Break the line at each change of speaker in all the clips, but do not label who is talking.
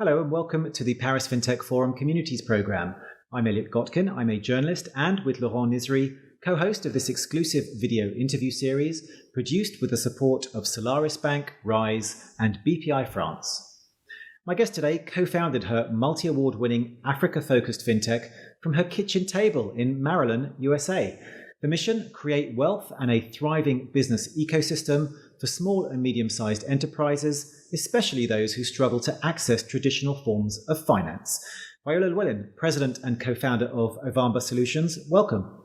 Hello and welcome to the Paris Fintech Forum Communities Programme. I'm Elliot Gotkin. I'm a journalist and, with Laurent Nisri, co-host of this exclusive video interview series produced with the support of Solaris Bank, Rise and BPI France. My guest today co-founded her multi-award winning Africa-focused fintech from her kitchen table in Maryland, USA. The mission: create wealth and a thriving business ecosystem for small and medium-sized enterprises, especially those who struggle to access traditional forms of finance. Viola Llewellyn, president and co-founder of Ovamba Solutions, welcome.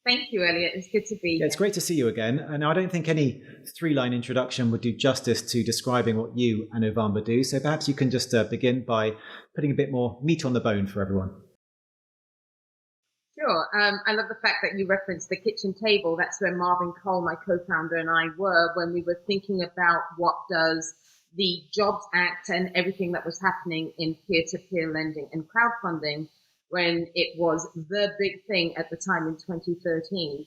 Thank you, Elliot. It's good to be here.
It's great to see you again. And I don't think any three-line introduction would do justice to describing what you and Ovamba do. So perhaps you can just begin by putting a bit more meat on the bone for everyone.
Sure. I love the fact that you referenced the kitchen table. That's where Marvin Cole, my co-founder, and I were when we were thinking about what does the Jobs Act and everything that was happening in peer-to-peer lending and crowdfunding, when it was the big thing at the time in 2013.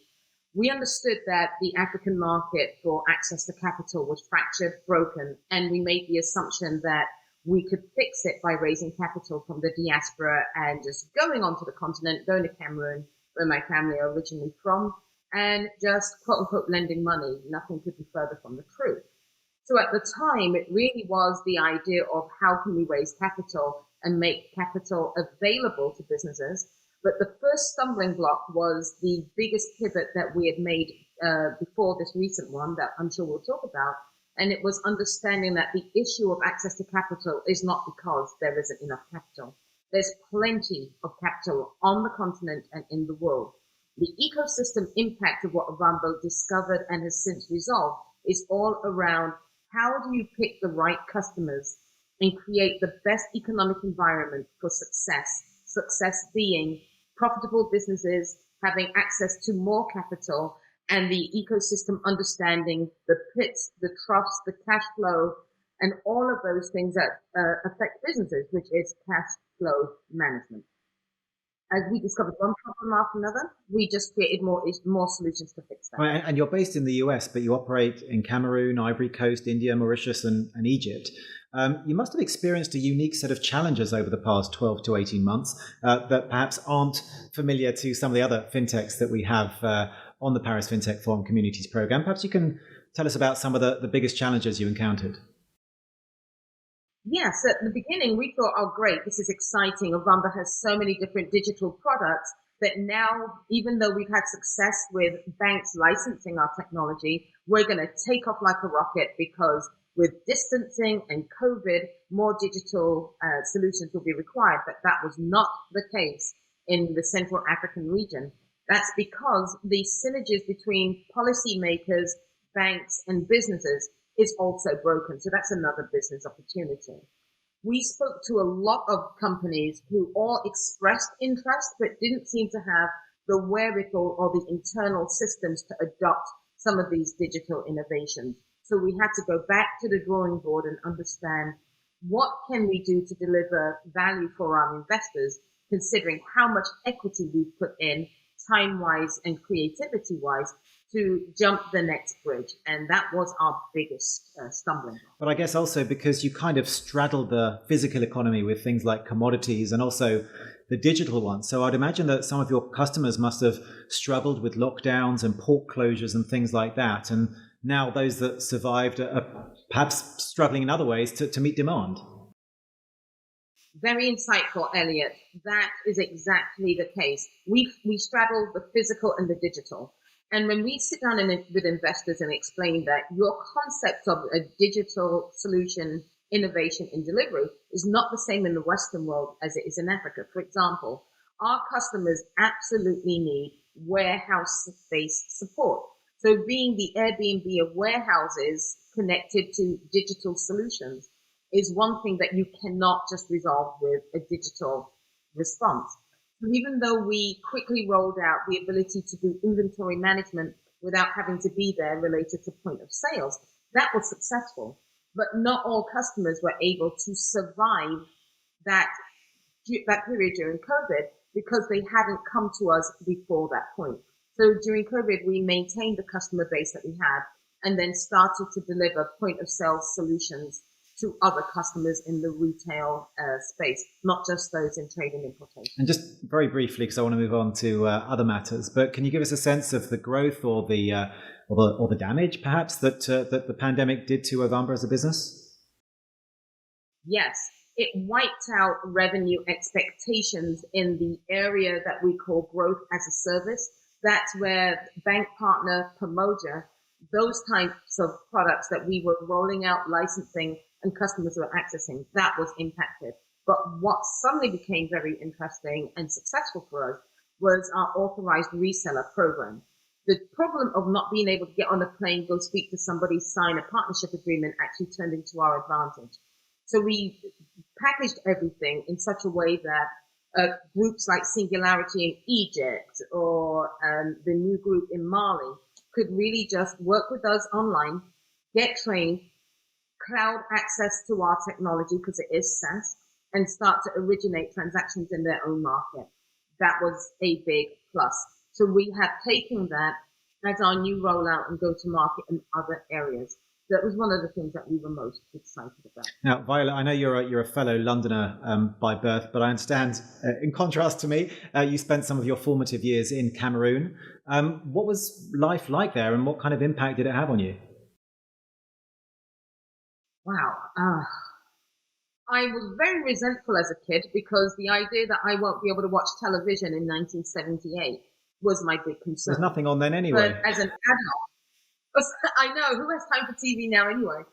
We understood that the African market for access to capital was fractured, broken, and we made the assumption that we could fix it by raising capital from the diaspora and just going onto the continent, going to Cameroon, where my family are originally from, and just quote unquote lending money. Nothing could be further from the truth. So at the time, it really was the idea of how can we raise capital and make capital available to businesses. But the first stumbling block was the biggest pivot that we had made before this recent one that I'm sure we'll talk about. And it was understanding that the issue of access to capital is not because there isn't enough capital. There's plenty of capital on the continent and in the world. The ecosystem impact of what Ovamba discovered and has since resolved is all around how do you pick the right customers and create the best economic environment for success. Success being profitable businesses having access to more capital, and the ecosystem understanding the pits, the troughs, the cash flow, and all of those things that affect businesses, which is cash flow management. As we discovered one problem after another, we just created more solutions to fix that.
Right, and you're based in the US, but you operate in Cameroon, Ivory Coast, India, Mauritius, and Egypt. You must have experienced a unique set of challenges over the past 12 to 18 months that perhaps aren't familiar to some of the other fintechs that we have on the Paris Fintech Forum Communities Programme. Perhaps you can tell us about some of the biggest challenges you encountered.
Yes, at the beginning we thought, oh great, this is exciting. Ovamba has so many different digital products that now, even though we've had success with banks licensing our technology, we're going to take off like a rocket because with distancing and COVID, more digital solutions will be required. But that was not the case in the Central African region. That's because the synergies between policymakers, banks, and businesses is also broken. So that's another business opportunity. We spoke to a lot of companies who all expressed interest, but didn't seem to have the wherewithal or the internal systems to adopt some of these digital innovations. So we had to go back to the drawing board and understand what can we do to deliver value for our investors, considering how much equity we've put in time-wise and creativity-wise to jump the next bridge. And that was our biggest stumbling block.
But I guess also because you kind of straddled the physical economy with things like commodities and also the digital one. So I'd imagine that some of your customers must have struggled with lockdowns and port closures and things like that. And now those that survived are perhaps struggling in other ways to meet demand.
Very insightful, Elliot. That is exactly the case. We straddle the physical and the digital. And when we sit down with investors and explain that your concept of a digital solution, innovation in delivery is not the same in the Western world as it is in Africa. For example, our customers absolutely need warehouse-based support. So being the Airbnb of warehouses connected to digital solutions is one thing that you cannot just resolve with a digital response. So even though we quickly rolled out the ability to do inventory management without having to be there related to point of sales, that was successful. But not all customers were able to survive that period during COVID because they hadn't come to us before that point. So during COVID, we maintained the customer base that we had and then started to deliver point of sale solutions to other customers in the retail space, not just those in trade and importation.
And just very briefly, because I want to move on to other matters, but can you give us a sense of the growth or the damage, perhaps, that the pandemic did to Ovamba as a business?
Yes, it wiped out revenue expectations in the area that we call growth as a service. That's where bank partner, promoter, those types of products that we were rolling out, licensing, and customers were accessing, that was impacted. But what suddenly became very interesting and successful for us was our authorized reseller program. The problem of not being able to get on a plane, go speak to somebody, sign a partnership agreement actually turned into our advantage. So we packaged everything in such a way that groups like Singularity in Egypt or the new group in Mali could really just work with us online, get trained, cloud access to our technology because it is SaaS, and start to originate transactions in their own market. That was a big plus. So we have taken that as our new rollout and go to market in other areas. That was one of the things that we were most excited about.
Now, Viola, I know you're a fellow Londoner by birth, but I understand, in contrast to me, you spent some of your formative years in Cameroon. What was life like there, and what kind of impact did it have on you?
Wow. I was very resentful as a kid because the idea that I won't be able to watch television in 1978 was my big concern.
There's nothing on then anyway.
But as an adult, I know, who has time for TV now anyway?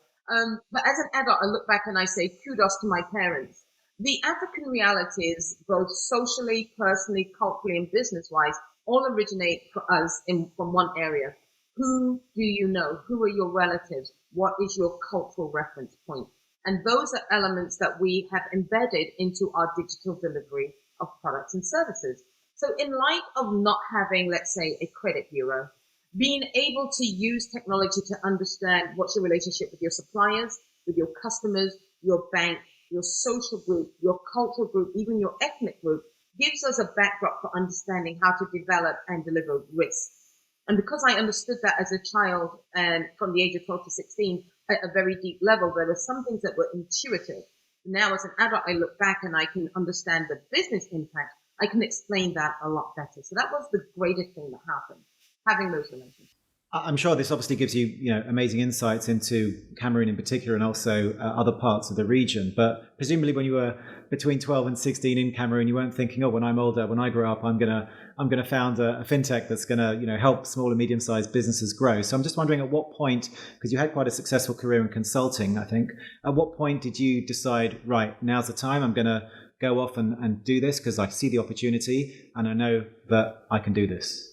But as an adult, I look back and I say kudos to my parents. The African realities, both socially, personally, culturally, and business-wise, all originate for us from one area. Who do you know? Who are your relatives? What is your cultural reference point? And those are elements that we have embedded into our digital delivery of products and services. So in light of not having, let's say, a credit bureau, being able to use technology to understand what's your relationship with your suppliers, with your customers, your bank, your social group, your cultural group, even your ethnic group, gives us a backdrop for understanding how to develop and deliver risk. And because I understood that as a child and from the age of 12 to 16 at a very deep level, there were some things that were intuitive. Now as an adult, I look back and I can understand the business impact. I can explain that a lot better. So that was the greatest thing that happened, having those relationships.
I'm sure this obviously gives you, amazing insights into Cameroon in particular, and also other parts of the region. But presumably, when you were between 12 and 16 in Cameroon, you weren't thinking, "Oh, when I'm older, when I grow up, I'm gonna found a fintech that's gonna, help small and medium-sized businesses grow." So I'm just wondering, at what point, because you had quite a successful career in consulting, I think, at what point did you decide, right, now's the time, I'm gonna go off and do this because I see the opportunity and I know that I can do this?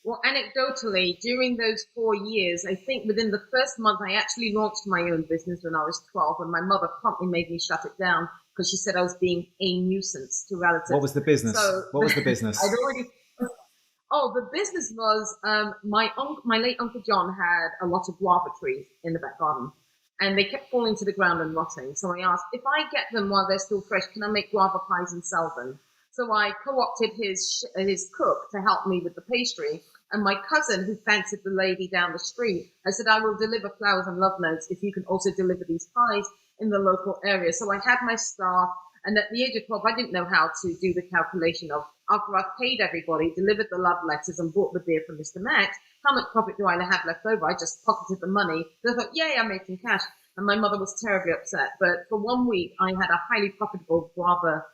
Well, anecdotally, during those 4 years, I think within the first month, I actually launched my own business when I was 12, and my mother promptly made me shut it down because she said I was being a nuisance to relatives.
What was the business? What was the business?
The business was my late Uncle John had a lot of guava trees in the back garden, and they kept falling to the ground and rotting. So I asked, if I get them while they're still fresh, can I make guava pies and sell them? So I co-opted his cook to help me with the pastry. And my cousin, who fancied the lady down the street, I said, I will deliver flowers and love notes if you can also deliver these pies in the local area. So I had my staff. And at the age of 12, I didn't know how to do the calculation of, after I've paid everybody, delivered the love letters and bought the beer from Mr. Max, how much profit do I have left over? I just pocketed the money. So I thought, yay, I'm making cash. And my mother was terribly upset. But for 1 week, I had a highly profitable guava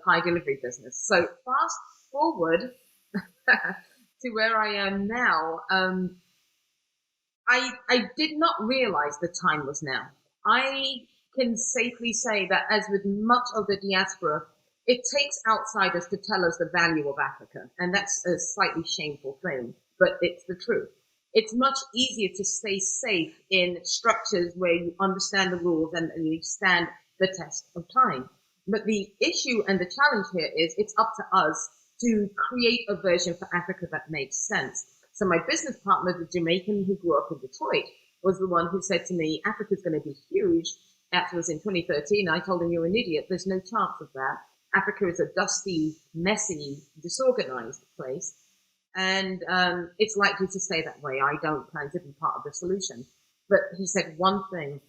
pie delivery business. So fast forward to where I am now, I did not realize the time was now. I can safely say that, as with much of the diaspora, it takes outsiders to tell us the value of Africa. And that's a slightly shameful thing, but it's the truth. It's much easier to stay safe in structures where you understand the rules and you stand the test of time. But the issue and the challenge here is it's up to us to create a version for Africa that makes sense. So my business partner, the Jamaican who grew up in Detroit, was the one who said to me, Africa's going to be huge. That was in 2013. I told him, you're an idiot. There's no chance of that. Africa is a dusty, messy, disorganized place. And it's likely to stay that way. I don't plan to be part of the solution. But he said one thing.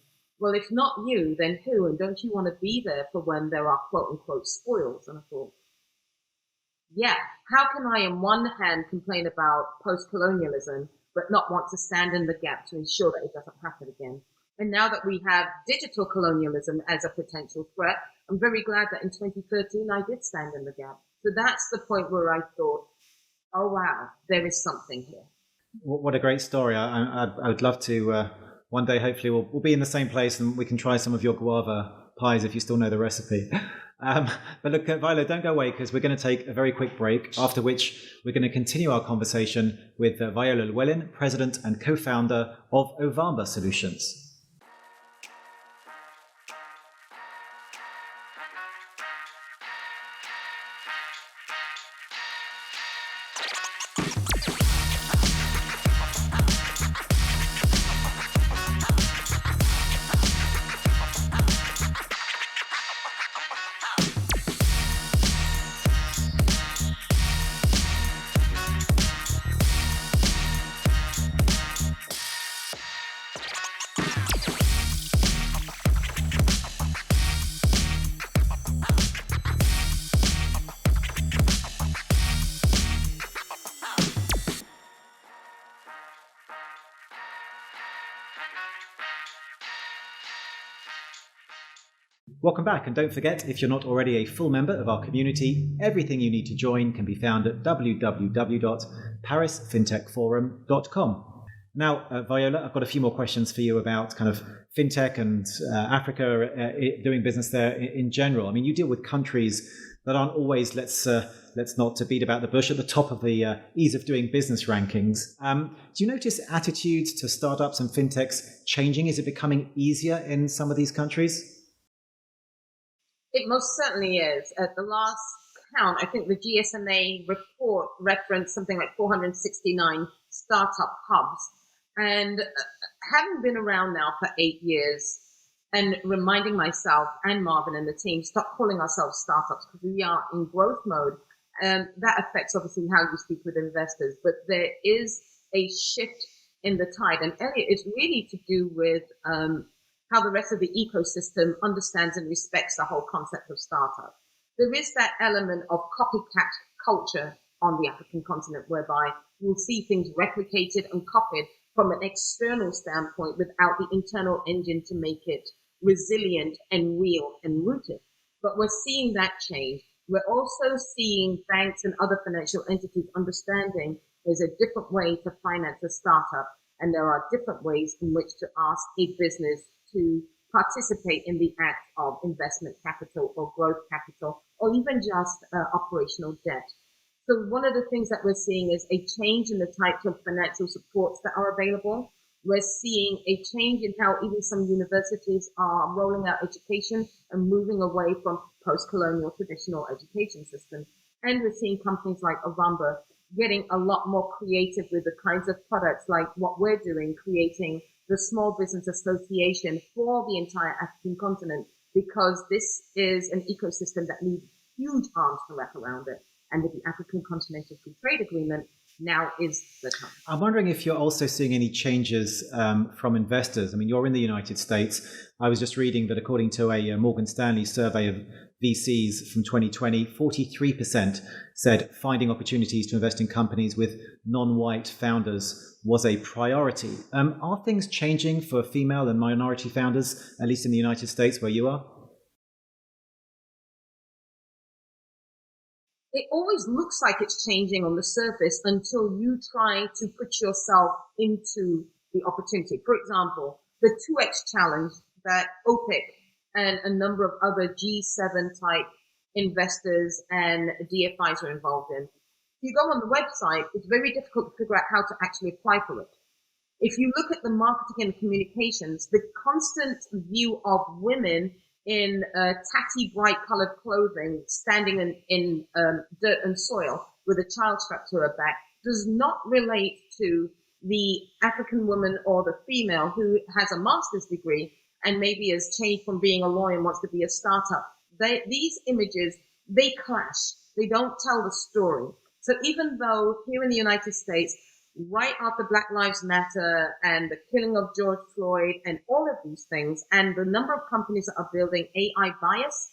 well, if not you, then who? And don't you want to be there for when there are quote unquote spoils? And I thought, yeah, how can I on one hand complain about post-colonialism, but not want to stand in the gap to ensure that it doesn't happen again? And now that we have digital colonialism as a potential threat, I'm very glad that in 2013 I did stand in the gap. So that's the point where I thought, oh wow, there is something here.
What a great story. I would love to, one day, hopefully we'll be in the same place and we can try some of your guava pies if you still know the recipe. But look, Viola, don't go away because we're going to take a very quick break, after which we're going to continue our conversation with Viola Llewellyn, President and co-founder of Ovamba Solutions. Welcome back, and don't forget, if you're not already a full member of our community, everything you need to join can be found at www.parisfintechforum.com. Now, Viola, I've got a few more questions for you about kind of fintech and Africa doing business there in general. I mean, you deal with countries that aren't always, let's not beat about the bush, at the top of the ease of doing business rankings. Do you notice attitudes to startups and fintechs changing? Is it becoming easier in some of these countries?
It most certainly is. At the last count, I think the GSMA report referenced something like 469 startup hubs. And having been around now for 8 years and reminding myself and Marvin and the team, stop calling ourselves startups because we are in growth mode. That affects obviously how you speak with investors, but there is a shift in the tide. And Elliot, it's really to do with how the rest of the ecosystem understands and respects the whole concept of startup. There is that element of copycat culture on the African continent whereby you'll see things replicated and copied from an external standpoint without the internal engine to make it resilient and real and rooted. But we're seeing that change. We're also seeing banks and other financial entities understanding there's a different way to finance a startup, and there are different ways in which to ask a business to participate in the act of investment capital or growth capital, or even just operational debt. So one of the things that we're seeing is a change in the types of financial supports that are available. We're seeing a change in how even some universities are rolling out education and moving away from post-colonial traditional education systems. And we're seeing companies like Ovamba getting a lot more creative with the kinds of products like what we're doing, creating the Small Business Association for the entire African continent, because this is an ecosystem that needs huge arms to wrap around it. And with the African Continental Free Trade Agreement, now is the time. I'm
wondering if you're also seeing any changes from investors. I mean, you're in the United States. I was just reading that according to a Morgan Stanley survey of VCs from 2020, 43% said finding opportunities to invest in companies with non-white founders was a priority. Are things changing for female and minority founders, at least in the United States where you are?
It always looks like it's changing on the surface until you try to put yourself into the opportunity. For example, the 2X challenge that OPIC and a number of other G7 type investors and DFIs are involved in. If you go on the website, it's very difficult to figure out how to actually apply for it. If you look at the marketing and communications, the constant view of women in tatty, bright-colored clothing, standing in dirt and soil with a child strapped to her back, does not relate to the African woman or the female who has a master's degree and maybe has changed from being a lawyer and wants to be a startup. These images, they clash. They don't tell the story. So even though here in the United States, right after Black Lives Matter and the killing of George Floyd and all of these things, and the number of companies that are building AI bias,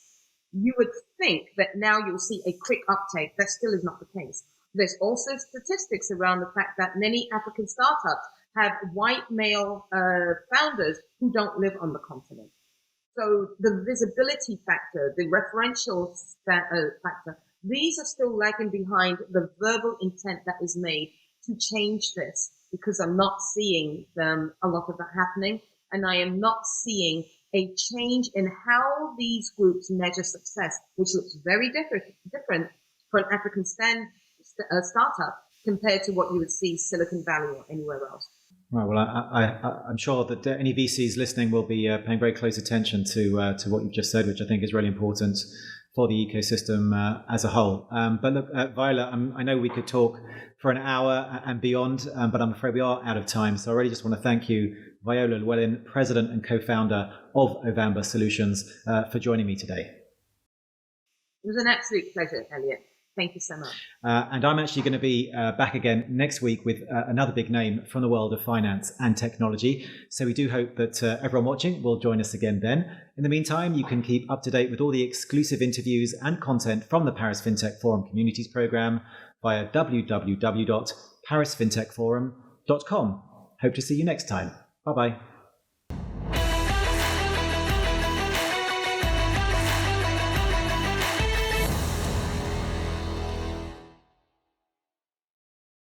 you would think that now you'll see a quick uptake. That still is not the case. There's also statistics around the fact that many African startups have white male founders who don't live on the continent. So the visibility factor, the referential factor, these are still lagging behind the verbal intent that is made to change this, because I'm not seeing a lot of that happening, and I am not seeing a change in how these groups measure success, which looks very different for an African startup compared to what you would see Silicon Valley or anywhere else.
Right. Well, I'm sure that any VCs listening will be paying very close attention to what you've just said, which I think is really important for the ecosystem as a whole. But look, Viola, I know we could talk for an hour and beyond, but I'm afraid we are out of time. So I really just want to thank you, Viola Llewellyn, President and co-founder of Ovamba Solutions, for joining me today.
It was an absolute pleasure, Elliot. Thank you so much.
And I'm actually going to be back again next week with another big name from the world of finance and technology. So we do hope that everyone watching will join us again then. In the meantime, you can keep up to date with all the exclusive interviews and content from the Paris Fintech Forum Communities Programme via www.parisfintechforum.com. Hope to see you next time. Bye-bye.